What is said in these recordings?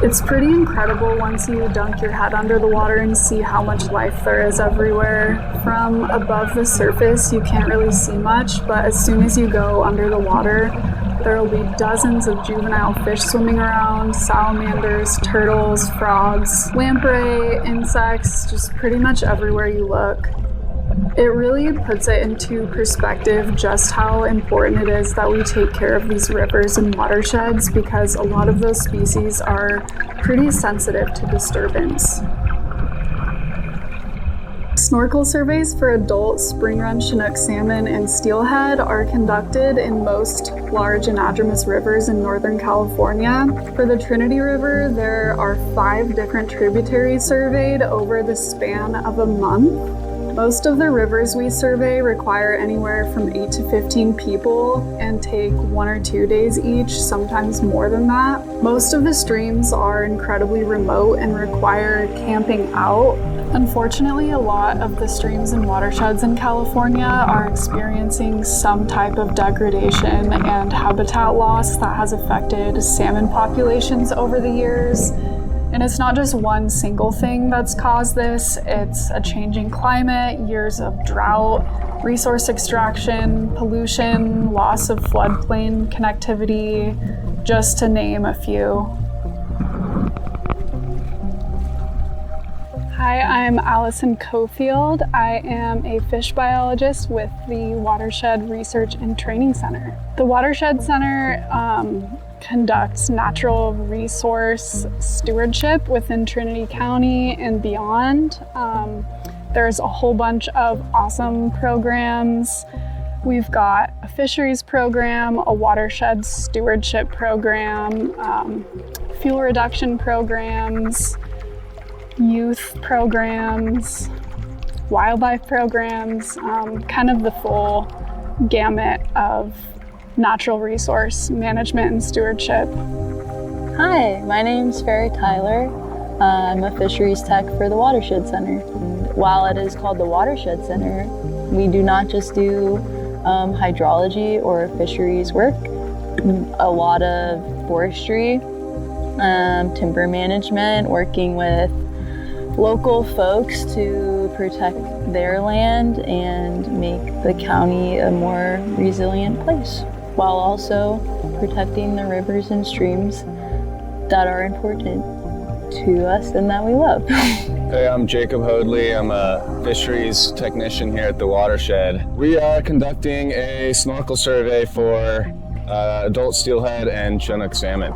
It's pretty incredible once you dunk your head under the water and see how much life there is everywhere. From above the surface, you can't really see much, but as soon as you go under the water, there will be dozens of juvenile fish swimming around, salamanders, turtles, frogs, lamprey, insects, just pretty much everywhere you look. It really puts it into perspective just how important it is that we take care of these rivers and watersheds, because a lot of those species are pretty sensitive to disturbance. Snorkel surveys for adult spring run Chinook salmon and steelhead are conducted in most large anadromous rivers in Northern California. For the Trinity River, there are 5 different tributaries surveyed over the span of a month. Most of the rivers we survey require anywhere from 8 to 15 people and take 1 or 2 days each, sometimes more than that. Most of the streams are incredibly remote and require camping out. Unfortunately, a lot of the streams and watersheds in California are experiencing some type of degradation and habitat loss that has affected salmon populations over the years. And it's not just one single thing that's caused this. It's a changing climate, years of drought, resource extraction, pollution, loss of floodplain connectivity, just to name a few. Hi, I'm Allison Cofield. I am a fish biologist with the Watershed Research and Training Center. The Watershed Center conducts natural resource stewardship within Trinity County and beyond. There's a whole bunch of awesome programs. We've got a fisheries program, a watershed stewardship program, fuel reduction programs, youth programs, wildlife programs, kind of the full gamut of natural resource management and stewardship. Hi, my name's Farrah Tyler. I'm a fisheries tech for the Watershed Center. While it is called the Watershed Center, we do not just do hydrology or fisheries work. A lot of forestry, timber management, working with local folks to protect their land and make the county a more resilient place, while also protecting the rivers and streams that are important to us and that we love. Hey, I'm Jacob Hoadley. I'm a fisheries technician here at the Watershed. We are conducting a snorkel survey for adult steelhead and Chinook salmon.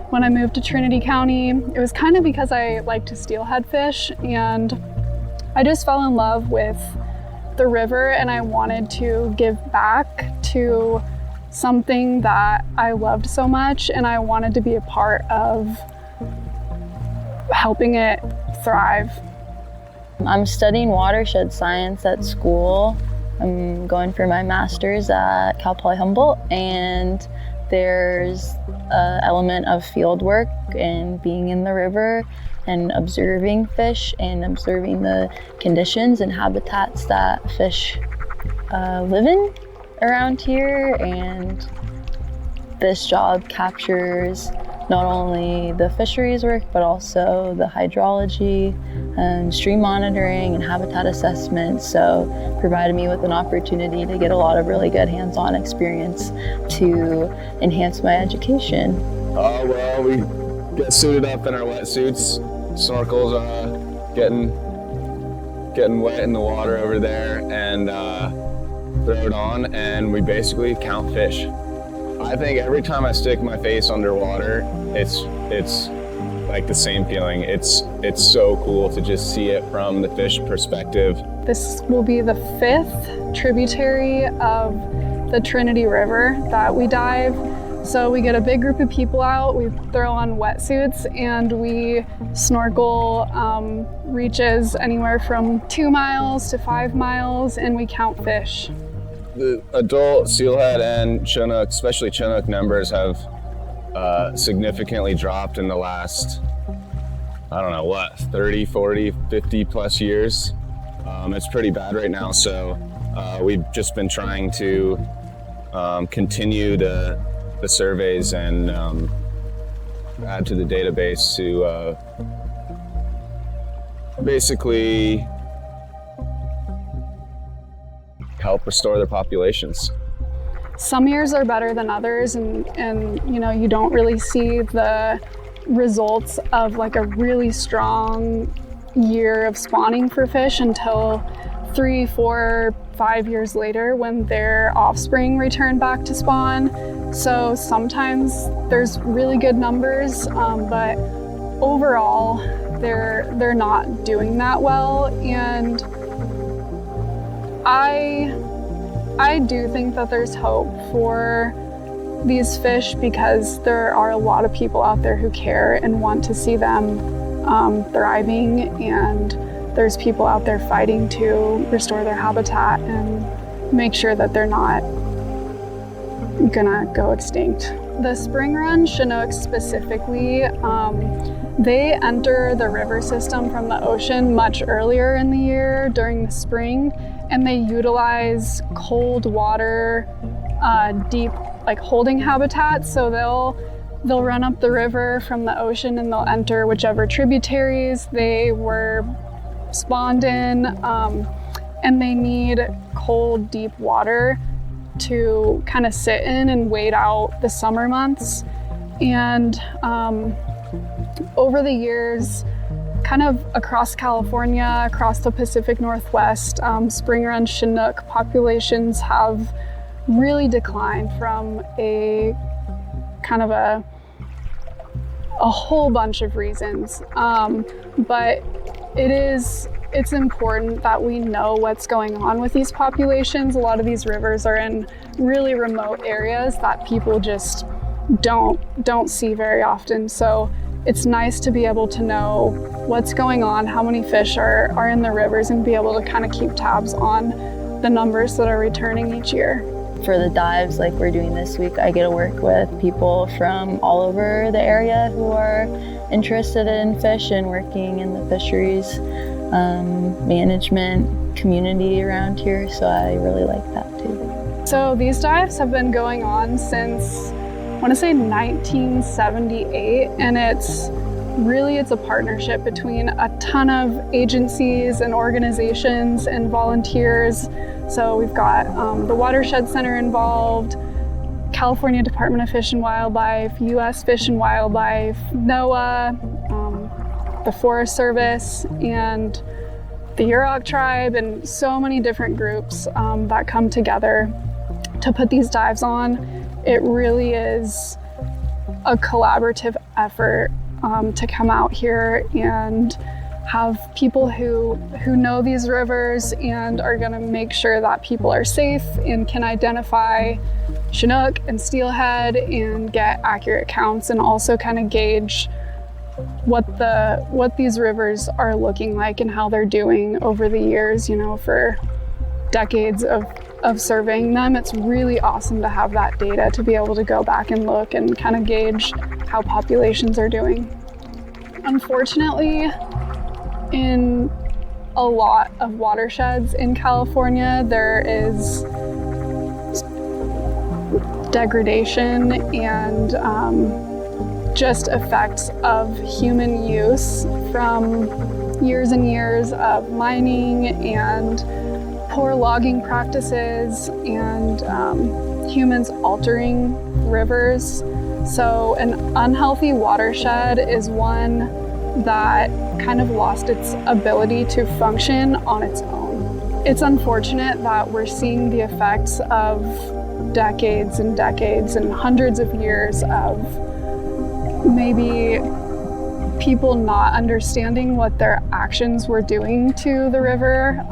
When I moved to Trinity County, it was kind of because I like to steelhead fish, and I just fell in love with the river, and I wanted to give back to something that I loved so much, and I wanted to be a part of helping it thrive. I'm studying watershed science at school. I'm going for my master's at Cal Poly Humboldt, and there's an element of field work and being in the river and observing fish and observing the conditions and habitats that fish live in around here. And this job captures not only the fisheries work, but also the hydrology and stream monitoring and habitat assessment. So provided me with an opportunity to get a lot of really good hands-on experience to enhance my education. Well, we get suited up in our wetsuits. Snorkels getting wet in the water over there, and throw it on, and we basically count fish. I think every time I stick my face underwater, it's like the same feeling. It's so cool to just see it from the fish perspective. This will be the 5th tributary of the Trinity River that we dive. So we get a big group of people out, we throw on wetsuits, and we snorkel reaches anywhere from 2 miles to 5 miles, and we count fish. The adult steelhead and Chinook, especially Chinook, numbers have significantly dropped in the last, 30, 40, 50 plus years. It's pretty bad right now, so we've just been trying to continue the surveys and add to the database to basically help restore their populations. Some years are better than others, and you know, you don't really see the results of like a really strong year of spawning for fish until 3, 4, 5 years later when their offspring return back to spawn. So sometimes there's really good numbers, but overall they're not doing that well. And I do think that there's hope for these fish because there are a lot of people out there who care and want to see them thriving, and there's people out there fighting to restore their habitat and make sure that they're not gonna go extinct. The spring run Chinooks specifically, they enter the river system from the ocean much earlier in the year during the spring, and they utilize cold water, deep like holding habitats. So they'll run up the river from the ocean and they'll enter whichever tributaries they were spawned in, and they need cold, deep water to kind of sit in and wait out the summer months. And over the years, kind of across California, across the Pacific Northwest, spring run Chinook populations have really declined from a kind of a whole bunch of reasons. But it's important that we know what's going on with these populations. A lot of these rivers are in really remote areas that people just don't see very often. So it's nice to be able to know what's going on, how many fish are in the rivers, and be able to kind of keep tabs on the numbers that are returning each year. For the dives like we're doing this week, I get to work with people from all over the area who are interested in fish and working in the fisheries management community around here, so I really like that too. So these dives have been going on since, I want to say 1978, and it's a partnership between a ton of agencies and organizations and volunteers. So we've got the Watershed Center involved, California Department of Fish and Wildlife, U.S. Fish and Wildlife, NOAA, the Forest Service, and the Yurok Tribe, and so many different groups that come together to put these dives on. It really is a collaborative effort to come out here and have people who know these rivers and are going to make sure that people are safe and can identify Chinook and steelhead and get accurate counts, and also kind of gauge what these rivers are looking like and how they're doing over the years, you know, for decades of surveying them. It's really awesome to have that data to be able to go back and look and kind of gauge how populations are doing. Unfortunately, in a lot of watersheds in California, there is degradation and just effects of human use from years and years of mining and poor logging practices and humans altering rivers. So an unhealthy watershed is one that kind of lost its ability to function on its own. It's unfortunate that we're seeing the effects of decades and decades and hundreds of years of maybe people not understanding what their actions were doing to the river.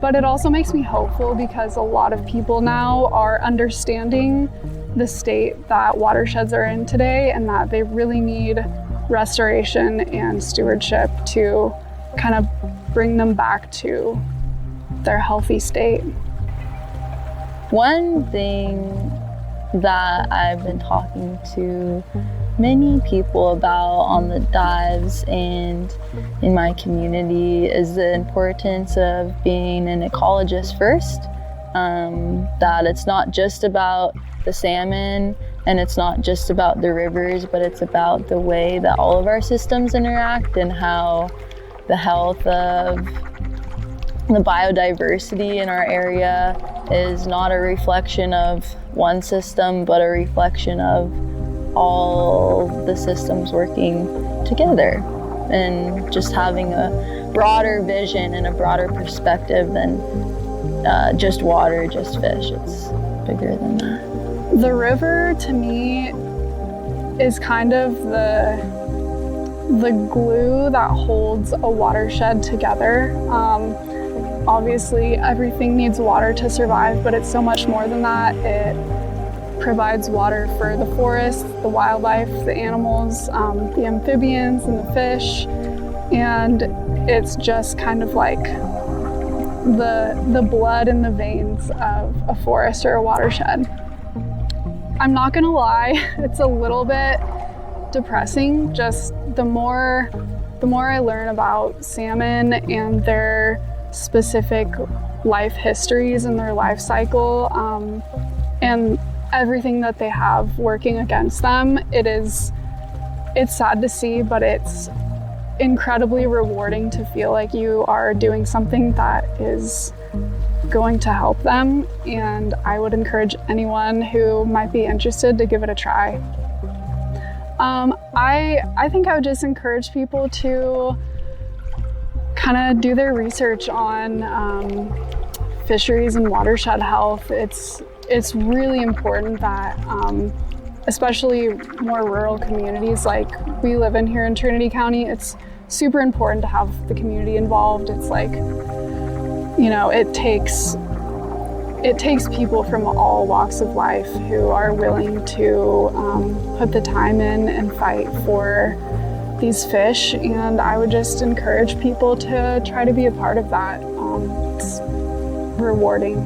But it also makes me hopeful because a lot of people now are understanding the state that watersheds are in today, and that they really need restoration and stewardship to kind of bring them back to their healthy state. One thing that I've been talking to many people about on the dives and in my community is the importance of being an ecologist first. That it's not just about the salmon And it's not just about the rivers, but it's about the way that all of our systems interact and how the health of the biodiversity in our area is not a reflection of one system, but a reflection of all the systems working together, and just having a broader vision and a broader perspective than just water, just fish. It's bigger than that. The river, to me, is kind of the glue that holds a watershed together. Obviously, everything needs water to survive, but it's so much more than that. It provides water for the forest, the wildlife, the animals, the amphibians, and the fish. And it's just kind of like the blood in the veins of a forest or a watershed. I'm not gonna lie, it's a little bit depressing. Just the more I learn about salmon and their specific life histories and their life cycle, and everything that they have working against them, it's sad to see, but it's incredibly rewarding to feel like you are doing something that is going to help them. And I would encourage anyone who might be interested to give it a try. I think I would just encourage people to kind of do their research on fisheries and watershed health. It's really important that, especially more rural communities like we live in here in Trinity County, it's super important to have the community involved. It's like, you know, it takes people from all walks of life who are willing to put the time in and fight for these fish, and I would just encourage people to try to be a part of that. It's rewarding.